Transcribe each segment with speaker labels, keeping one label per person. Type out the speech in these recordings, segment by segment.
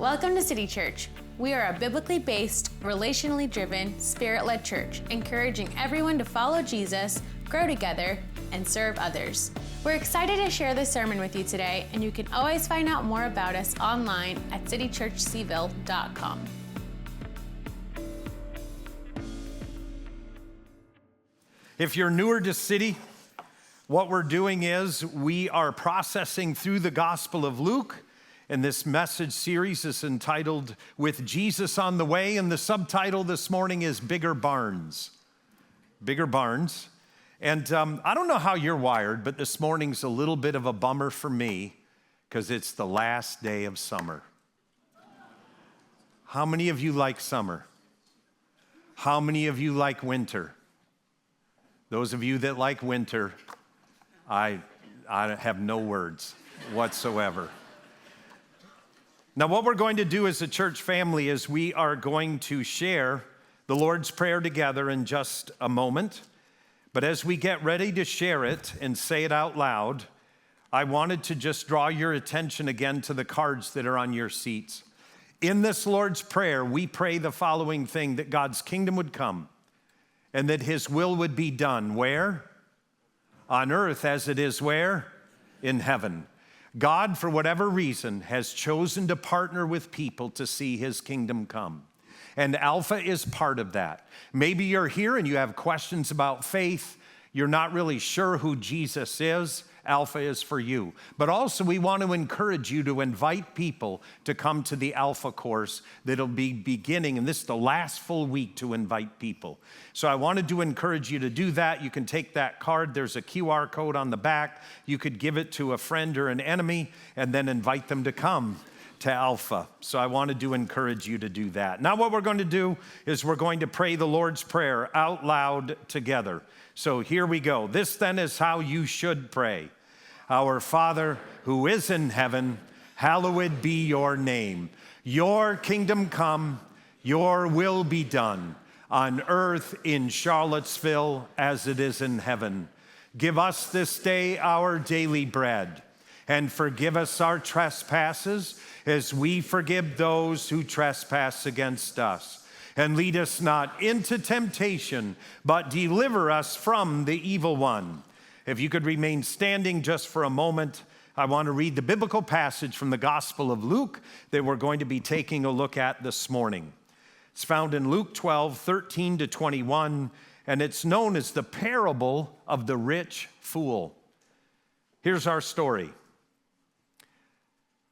Speaker 1: Welcome to City Church. We are a biblically based, relationally driven, spirit-led church, encouraging everyone to follow Jesus, grow together, and serve others. We're excited to share this sermon with you today, and you can always find out more about us online at citychurchcville.com.
Speaker 2: If you're newer to City, what we're doing is we are processing through the Gospel of Luke, and this message series is entitled With Jesus on the Way, and the subtitle this morning is Bigger Barns. Bigger Barns. And I don't know how you're wired, but this morning's a little bit of a bummer for me because it's the last day of summer. How many of you like summer? How many of you like winter? Those of you that like winter, I have no words whatsoever. Now, what we're going to do as a church family is we are going to share the Lord's Prayer together in just a moment. But as we get ready to share it and say it out loud, I wanted to just draw your attention again to the cards that are on your seats. In this Lord's Prayer, we pray the following thing: that God's kingdom would come and that his will would be done. Where? On earth as it is where? In heaven. God, for whatever reason, has chosen to partner with people to see his kingdom come. And Alpha is part of that. Maybe you're here and you have questions about faith. You're not really sure who Jesus is. Alpha is for you. But also we want to encourage you to invite people to come to the Alpha course that'll be beginning, and this is the last full week to invite people. So I wanted to encourage you to do that. You can take that card. There's a QR code on the back. You could give it to a friend or an enemy and then invite them to come to Alpha. So I wanted to encourage you to do that. Now what we're going to do is we're going to pray the Lord's Prayer out loud together. So here we go. This then is how you should pray. Our Father, who is in heaven, hallowed be your name. Your kingdom come, your will be done, on earth in Charlottesville as it is in heaven. Give us this day our daily bread, and forgive us our trespasses as we forgive those who trespass against us. And lead us not into temptation, but deliver us from the evil one. If you could remain standing just for a moment, I want to read the biblical passage from the Gospel of Luke that we're going to be taking a look at this morning. It's found in Luke 12, 13 to 21, and it's known as the parable of the rich fool. Here's our story.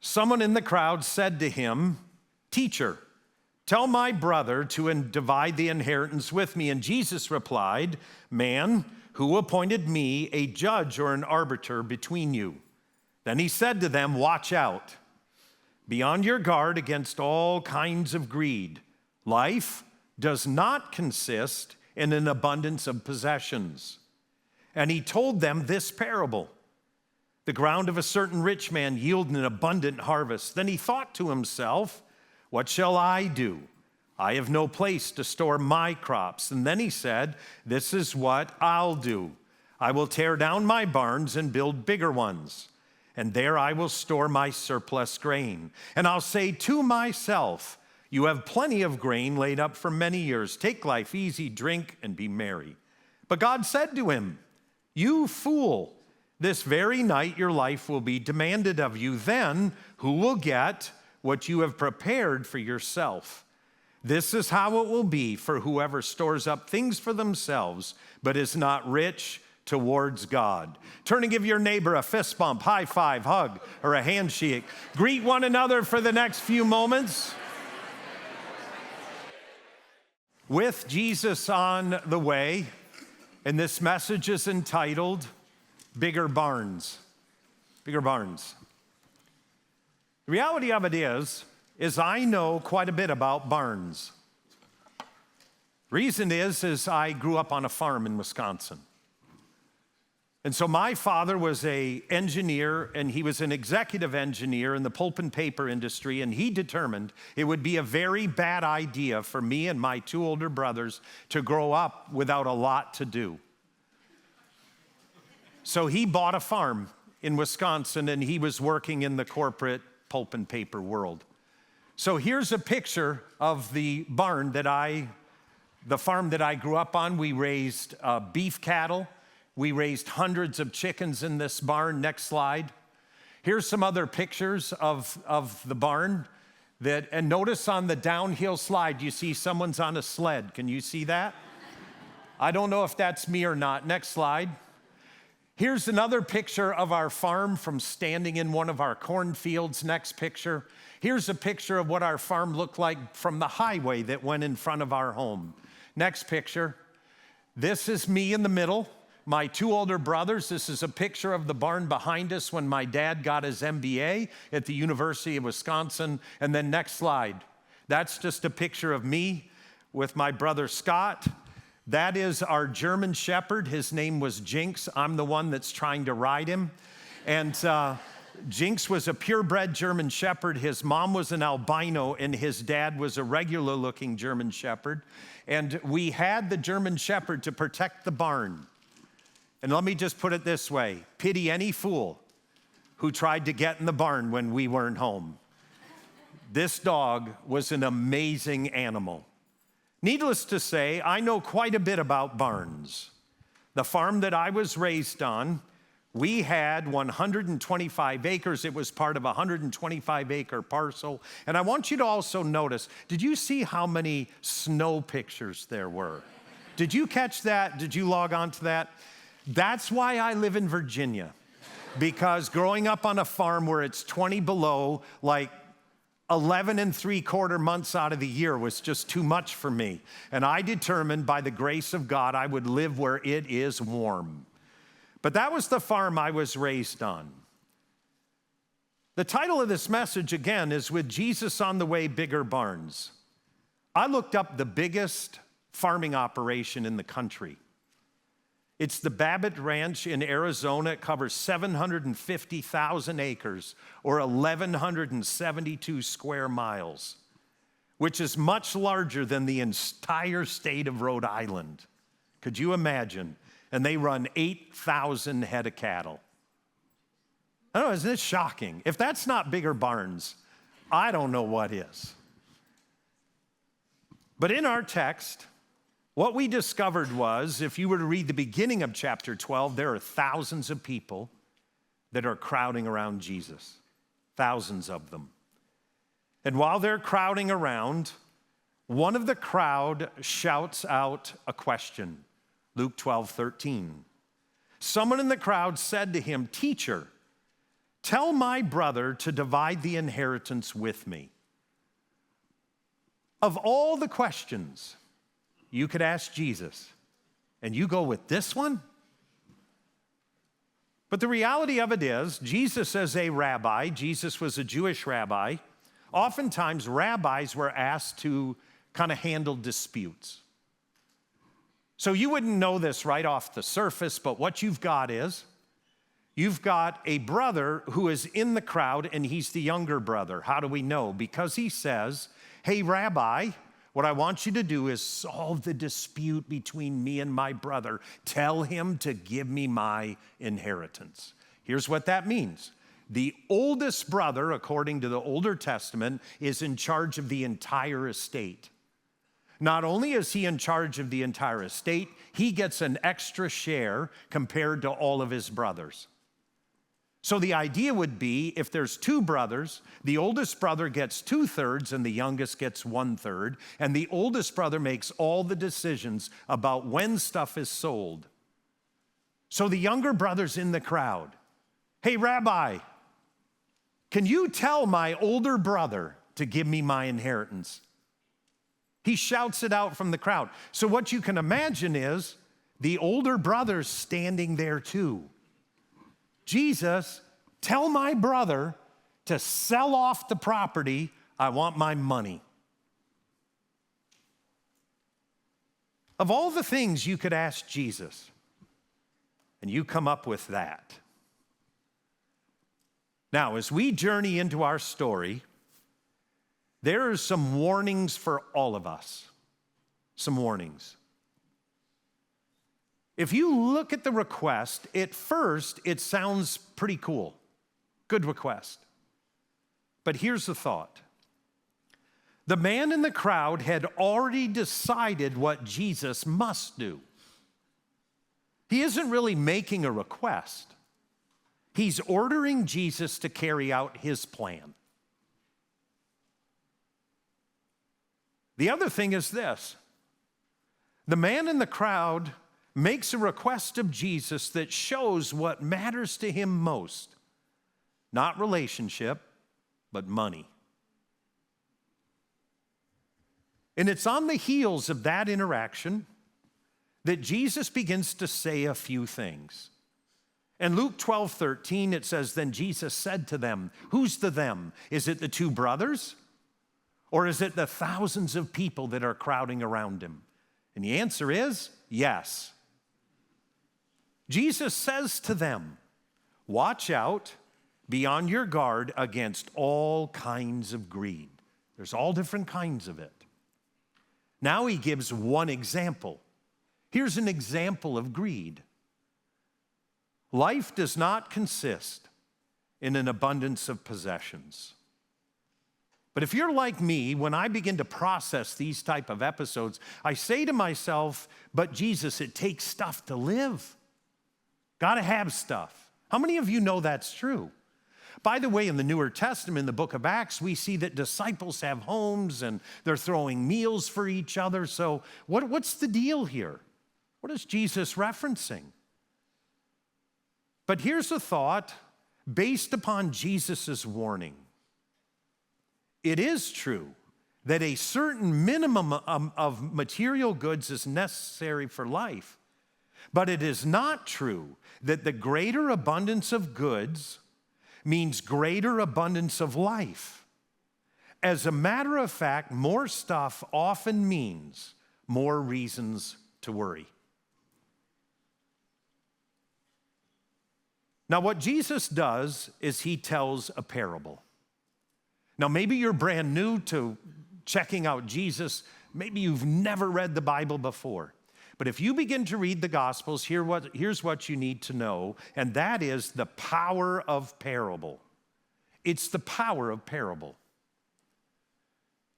Speaker 2: Someone in the crowd said to him, "Teacher, tell my brother to divide the inheritance with me." And Jesus replied, "Man, who appointed me a judge or an arbiter between you?" Then he said to them, "Watch out. Be on your guard against all kinds of greed. Life does not consist in an abundance of possessions." And he told them this parable. The ground of a certain rich man yielded an abundant harvest. Then he thought to himself, "What shall I do? I have no place to store my crops." And then he said, "This is what I'll do. I will tear down my barns and build bigger ones, and there I will store my surplus grain. And I'll say to myself, you have plenty of grain laid up for many years. Take life easy, drink, and be merry." But God said to him, "You fool, this very night your life will be demanded of you. Then who will get what you have prepared for yourself? This is how it will be for whoever stores up things for themselves, but is not rich towards God." Turn and give your neighbor a fist bump, high five, hug, or a handshake. Greet one another for the next few moments. With Jesus on the way, and this message is entitled Bigger Barns. Bigger Barns. The reality of it is I know quite a bit about barns. Reason is I grew up on a farm in Wisconsin. And so my father was an engineer, and he was an executive engineer in the pulp and paper industry, and he determined it would be a very bad idea for me and my two older brothers to grow up without a lot to do. So he bought a farm in Wisconsin, and he was working in the corporate pulp and paper world. So here's a picture of the farm that I grew up on. We raised beef cattle. We raised hundreds of chickens in this barn. Next slide. Here's some other pictures of the barn. And notice on the downhill slide, you see someone's on a sled. Can you see that? I don't know if that's me or not. Next slide. Here's another picture of our farm from standing in one of our cornfields. Next picture. Here's a picture of what our farm looked like from the highway that went in front of our home. Next picture. This is me in the middle. My two older brothers. This is a picture of the barn behind us when my dad got his MBA at the University of Wisconsin. And then next slide. That's just a picture of me with my brother Scott. That is our German Shepherd. His name was Jinx. I'm the one that's trying to ride him. And Jinx was a purebred German Shepherd. His mom was an albino, and his dad was a regular-looking German Shepherd. And we had the German Shepherd to protect the barn. And let me just put it this way. Pity any fool who tried to get in the barn when we weren't home. This dog was an amazing animal. Needless to say, I know quite a bit about barns. The farm that I was raised on, we had 125 acres. It was part of a 125-acre parcel. And I want you to also notice, did you see how many snow pictures there were? Did you catch that? Did you log on to that? That's why I live in Virginia. Because growing up on a farm where it's 20 below, like 11 3/4 months out of the year was just too much for me. And I determined by the grace of God, I would live where it is warm. But that was the farm I was raised on. The title of this message, again, is With Jesus on the Way, Bigger Barns. I looked up the biggest farming operation in the country. It's the Babbitt Ranch in Arizona. It covers 750,000 acres, or 1,172 square miles, which is much larger than the entire state of Rhode Island. Could you imagine? And they run 8,000 head of cattle. I don't know, isn't it shocking? If that's not bigger barns, I don't know what is. But in our text, what we discovered was, if you were to read the beginning of chapter 12, there are thousands of people that are crowding around Jesus. Thousands of them. And while they're crowding around, one of the crowd shouts out a question. Luke 12:13. Someone in the crowd said to him, "Teacher, tell my brother to divide the inheritance with me." Of all the questions you could ask Jesus, and you go with this one? But the reality of it is, Jesus as a rabbi, Jesus was a Jewish rabbi. Oftentimes, rabbis were asked to kind of handle disputes. So you wouldn't know this right off the surface, but what you've got is, you've got a brother who is in the crowd, and he's the younger brother. How do we know? Because he says, "Hey, Rabbi, what I want you to do is solve the dispute between me and my brother. Tell him to give me my inheritance." Here's what that means. The oldest brother, according to the Older Testament, is in charge of the entire estate. Not only is he in charge of the entire estate, he gets an extra share compared to all of his brothers. So the idea would be, if there's two brothers, the oldest brother gets 2/3 and the youngest gets 1/3, and the oldest brother makes all the decisions about when stuff is sold. So the younger brother's in the crowd. "Hey, Rabbi, can you tell my older brother to give me my inheritance?" He shouts it out from the crowd. So what you can imagine is the older brother's standing there too. "Jesus, tell my brother to sell off the property. I want my money." Of all the things you could ask Jesus, and you come up with that. Now, as we journey into our story, there are some warnings for all of us. Some warnings. If you look at the request, at first, it sounds pretty cool. Good request. But here's the thought. The man in the crowd had already decided what Jesus must do. He isn't really making a request. He's ordering Jesus to carry out his plan. The other thing is this. The man in the crowd makes a request of Jesus that shows what matters to him most. Not relationship, but money. And it's on the heels of that interaction that Jesus begins to say a few things. In Luke 12:13, it says, then Jesus said to them, who's the them? Is it the two brothers? Or is it the thousands of people that are crowding around him? And the answer is yes. Jesus says to them, watch out, be on your guard against all kinds of greed. There's all different kinds of it. Now he gives one example. Here's an example of greed. Life does not consist in an abundance of possessions. But if you're like me, when I begin to process these type of episodes, I say to myself, but Jesus, it takes stuff to live. Gotta have stuff. How many of you know that's true? By the way, in the Newer Testament, in the book of Acts, we see that disciples have homes and they're throwing meals for each other. So what's the deal here? What is Jesus referencing? But here's a thought based upon Jesus' warning. It is true that a certain minimum of material goods is necessary for life, but it is not true that the greater abundance of goods means greater abundance of life. As a matter of fact, more stuff often means more reasons to worry. Now, what Jesus does is he tells a parable. Now, maybe you're brand new to checking out Jesus. Maybe you've never read the Bible before. But if you begin to read the Gospels, here's what you need to know, and that is the power of parable. It's the power of parable.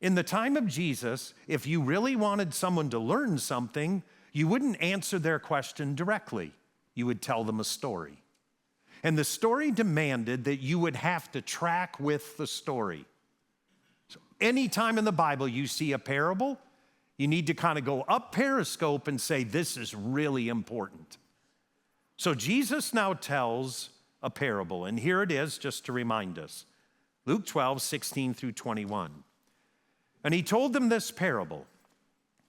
Speaker 2: In the time of Jesus, if you really wanted someone to learn something, you wouldn't answer their question directly. You would tell them a story. And the story demanded that you would have to track with the story. So anytime in the Bible you see a parable, you need to kind of go up Periscope and say, this is really important. So Jesus now tells a parable, and here it is just to remind us. Luke 12:16 through 21. And he told them this parable.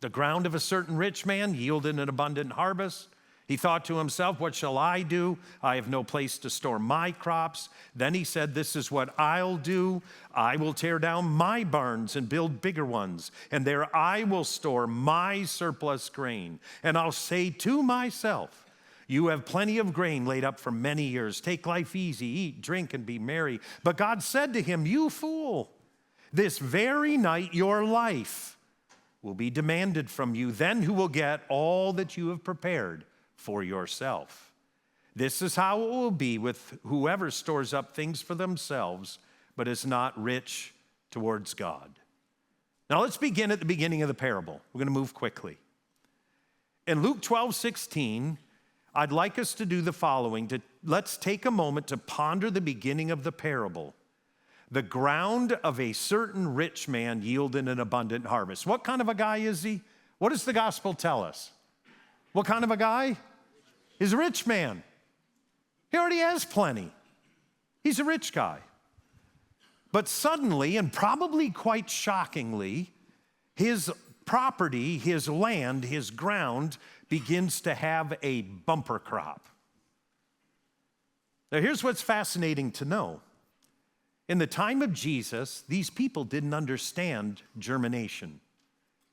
Speaker 2: The ground of a certain rich man yielded an abundant harvest. He thought to himself, what shall I do? I have no place to store my crops. Then he said, this is what I'll do. I will tear down my barns and build bigger ones, and there I will store my surplus grain. And I'll say to myself, you have plenty of grain laid up for many years. Take life easy, eat, drink, and be merry. But God said to him, you fool, this very night your life will be demanded from you. Then who will get all that you have prepared for yourself? This is how it will be with whoever stores up things for themselves, but is not rich towards God. Now let's begin at the beginning of the parable. We're going to move quickly. In Luke 12:16, I'd like us to do the following. Let's take a moment to ponder the beginning of the parable. The ground of a certain rich man yielded an abundant harvest. What kind of a guy is he? What does the gospel tell us? What kind of a guy? He's a rich man. He already has plenty. He's a rich guy. But suddenly, and probably quite shockingly, his property, his land, his ground begins to have a bumper crop. Now, here's what's fascinating to know. In the time of Jesus, these people didn't understand germination.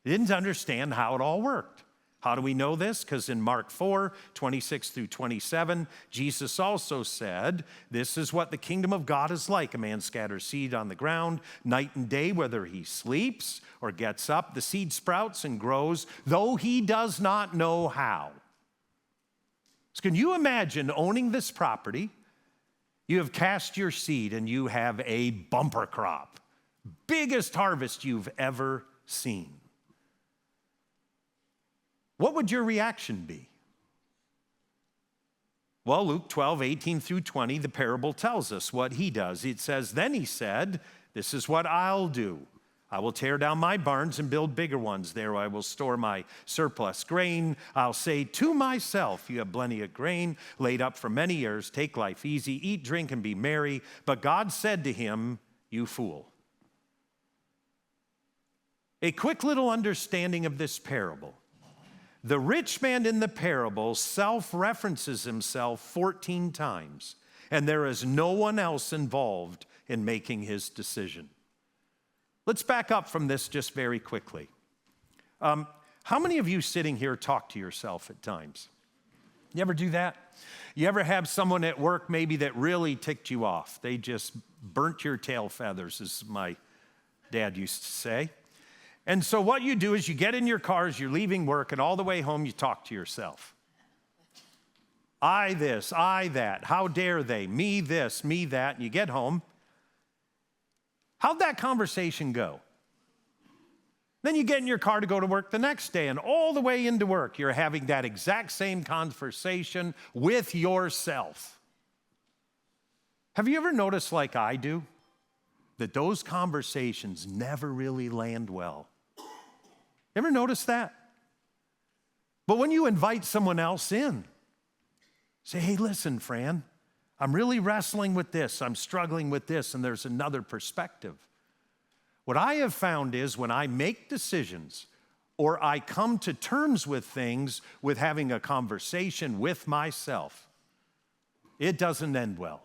Speaker 2: They didn't understand how it all worked. How do we know this? Because in Mark 4:26 through 27, Jesus also said, this is what the kingdom of God is like. A man scatters seed on the ground night and day, whether he sleeps or gets up. The seed sprouts and grows, though he does not know how. So can you imagine owning this property? You have cast your seed and you have a bumper crop. biggest harvest you've ever seen. What would your reaction be? Well, Luke 12, 18 through 20, the parable tells us what he does. It says, then he said, this is what I'll do. I will tear down my barns and build bigger ones. There I will store my surplus grain. I'll say to myself, you have plenty of grain laid up for many years. Take life easy, eat, drink, and be merry. But God said to him, you fool. A quick little understanding of this parable. The rich man in the parable self-references himself 14 times, and there is no one else involved in making his decision. Let's back up from this just very quickly. How many of you sitting here talk to yourself at times? You ever do that? You ever have someone at work maybe that really ticked you off? They just burnt your tail feathers, as my dad used to say. And so what you do is you get in your cars, you're leaving work, and all the way home you talk to yourself. I this, I that, how dare they, me this, me that, and you get home. How'd that conversation go? Then you get in your car to go to work the next day, and all the way into work, you're having that exact same conversation with yourself. Have you ever noticed, like I do, that those conversations never really land well? Ever notice that? But when you invite someone else in, say, hey, listen, Fran, I'm really wrestling with this, I'm struggling with this, and there's another perspective. What I have found is when I make decisions or I come to terms with things with having a conversation with myself, it doesn't end well.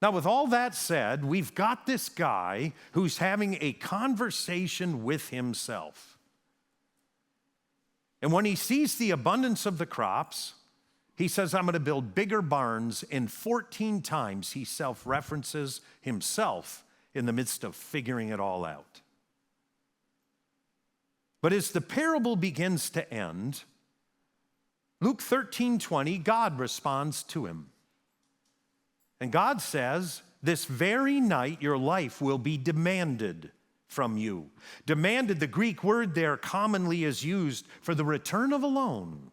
Speaker 2: Now, with all that said, we've got this guy who's having a conversation with himself. And when he sees the abundance of the crops, he says, I'm going to build bigger barns, and 14 times he self-references himself in the midst of figuring it all out. But as the parable begins to end, Luke 13:20, God responds to him. And God says, this very night your life will be demanded from you. Demanded, the Greek word there commonly is used for the return of a loan.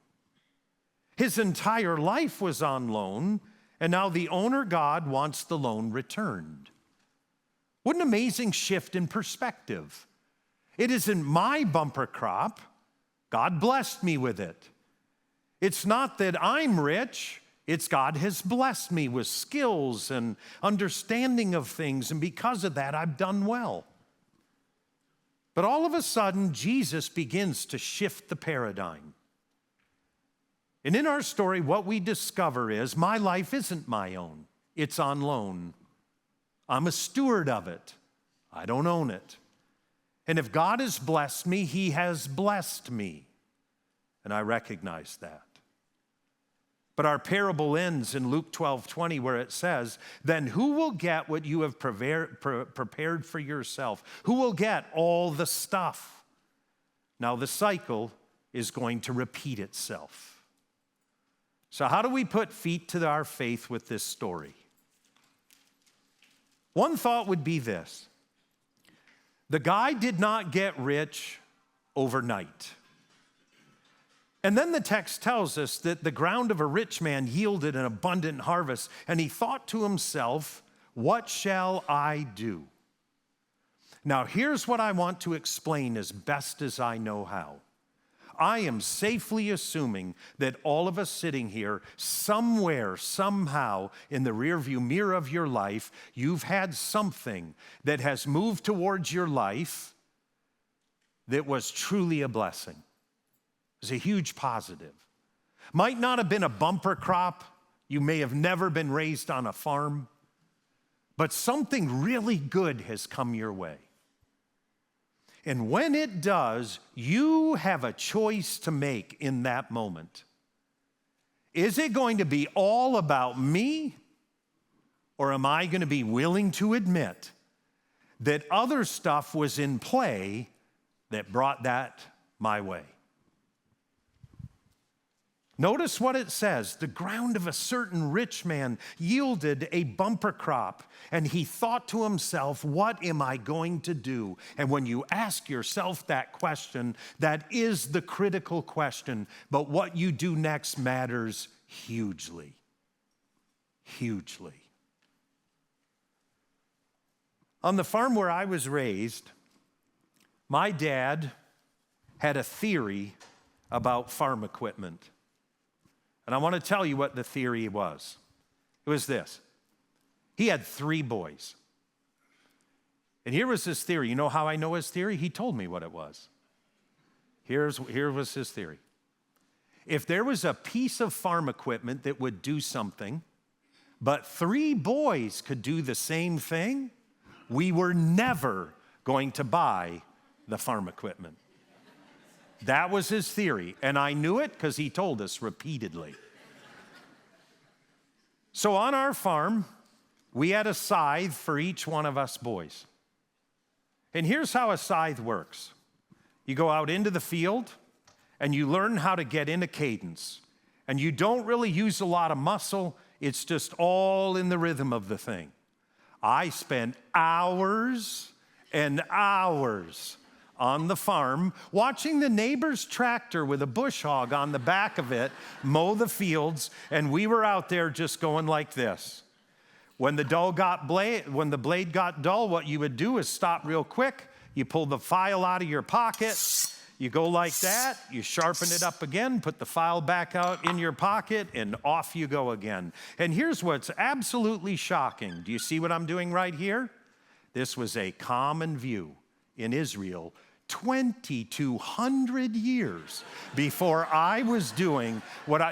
Speaker 2: His entire life was on loan, and now the owner, God, wants the loan returned. What an amazing shift in perspective. It isn't my bumper crop. God blessed me with it. It's not that I'm rich. It's God has blessed me with skills and understanding of things, and because of that, I've done well. But all of a sudden, Jesus begins to shift the paradigm. And in our story, what we discover is my life isn't my own. It's on loan. I'm a steward of it. I don't own it. And if God has blessed me, he has blessed me. And I recognize that. But our parable ends in Luke 12:20, where it says, then who will get what you have prepared for yourself? Who will get all the stuff? Now the cycle is going to repeat itself. So how do we put feet to our faith with this story? One thought would be this. The guy did not get rich overnight. And then the text tells us that the ground of a rich man yielded an abundant harvest, and he thought to himself, what shall I do? Now, here's what I want to explain as best as I know how. I am safely assuming that all of us sitting here, somewhere, somehow, in the rearview mirror of your life, you've had something that has moved towards your life that was truly a blessing. It was a huge positive. Might not have been a bumper crop. You may have never been raised on a farm, but something really good has come your way. And when it does, you have a choice to make in that moment. Is it going to be all about me, or am I going to be willing to admit that other stuff was in play that brought that my way? Notice what it says. The ground of a certain rich man yielded a bumper crop, and he thought to himself, what am I going to do? And when you ask yourself that question, that is the critical question. But what you do next matters hugely. Hugely. On the farm where I was raised, my dad had a theory about farm equipment. And I want to tell you what the theory was. It was this. He had 3 boys. And here was his theory. You know how I know his theory? He told me what it was. Here was his theory. If there was a piece of farm equipment that would do something, but 3 boys could do the same thing, we were never going to buy the farm equipment. That was his theory, and I knew it because he told us repeatedly. So on our farm, we had a scythe for each one of us boys. And here's how a scythe works. You go out into the field, and you learn how to get in a cadence. And you don't really use a lot of muscle. It's just all in the rhythm of the thing. I spent hours and hours on the farm watching the neighbor's tractor with a bush hog on the back of it mow the fields, and we were out there just going like this. When the blade got dull, what you would do is stop real quick. You pull the file out of your pocket. You go like that. You sharpen it up again, put the file back out in your pocket, and off you go again. And here's what's absolutely shocking. Do you see what I'm doing right here? This was a common view in Israel 2,200 years before I was doing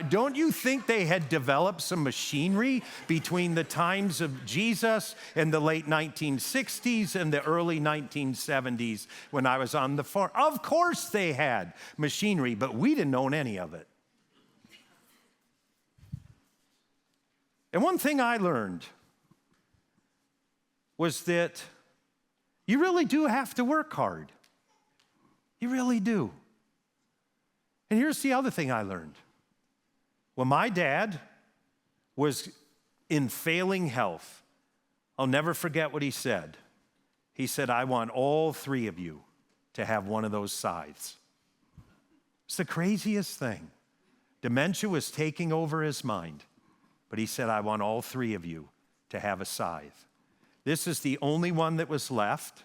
Speaker 2: don't you think they had developed some machinery between the times of Jesus and the late 1960s and the early 1970s when I was on the farm? Of course they had machinery, but we didn't own any of it. And one thing I learned was that you really do have to work hard. You really do. And here's the other thing I learned. When my dad was in failing health, I'll never forget what he said. He said, I want all 3 of you to have one of those scythes. It's the craziest thing. Dementia was taking over his mind, but he said, I want all 3 of you to have a scythe. This is the only one that was left.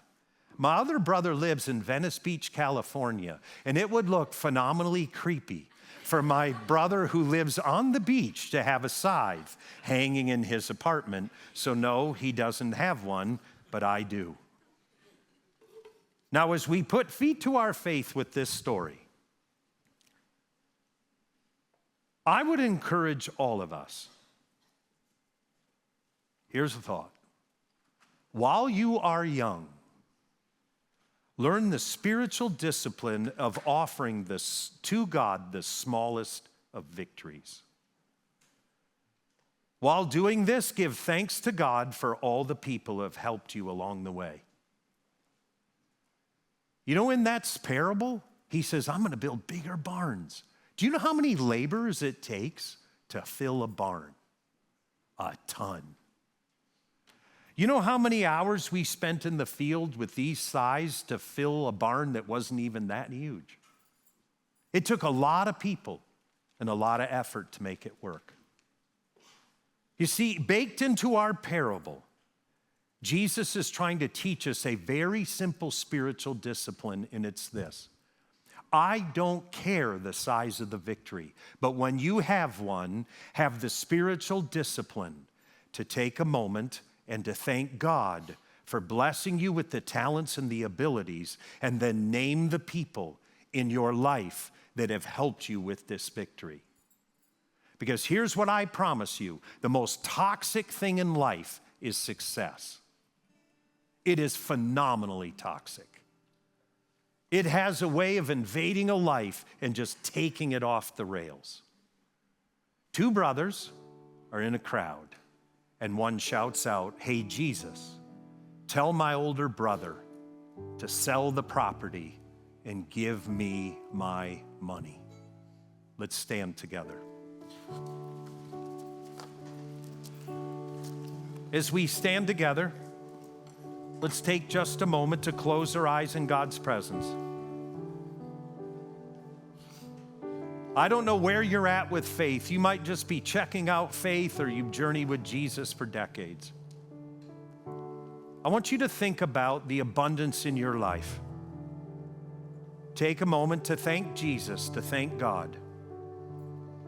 Speaker 2: My other brother lives in Venice Beach, California, and it would look phenomenally creepy for my brother who lives on the beach to have a scythe hanging in his apartment. So no, he doesn't have one, but I do. Now, as we put feet to our faith with this story, I would encourage all of us. Here's the thought. While you are young, learn the spiritual discipline of offering this to God the smallest of victories. While doing this, give thanks to God for all the people who have helped you along the way. You know, in that parable, he says, I'm going to build bigger barns. Do you know how many laborers it takes to fill a barn? A ton. You know how many hours we spent in the field with these scythes to fill a barn that wasn't even that huge? It took a lot of people and a lot of effort to make it work. You see, baked into our parable, Jesus is trying to teach us a very simple spiritual discipline, and it's this. I don't care the size of the victory, but when you have one, have the spiritual discipline to take a moment and to thank God for blessing you with the talents and the abilities, and then name the people in your life that have helped you with this victory. Because here's what I promise you, the most toxic thing in life is success. It is phenomenally toxic. It has a way of invading a life and just taking it off the rails. 2 brothers are in a crowd. And one shouts out, hey, Jesus, tell my older brother to sell the property and give me my money. Let's stand together. As we stand together, let's take just a moment to close our eyes in God's presence. I don't know where you're at with faith. You might just be checking out faith, or you've journeyed with Jesus for decades. I want you to think about the abundance in your life. Take a moment to thank Jesus, to thank God,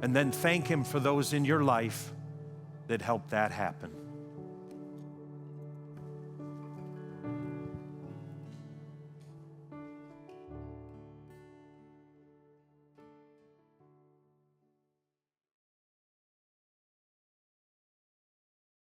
Speaker 2: and then thank Him for those in your life that helped that happen.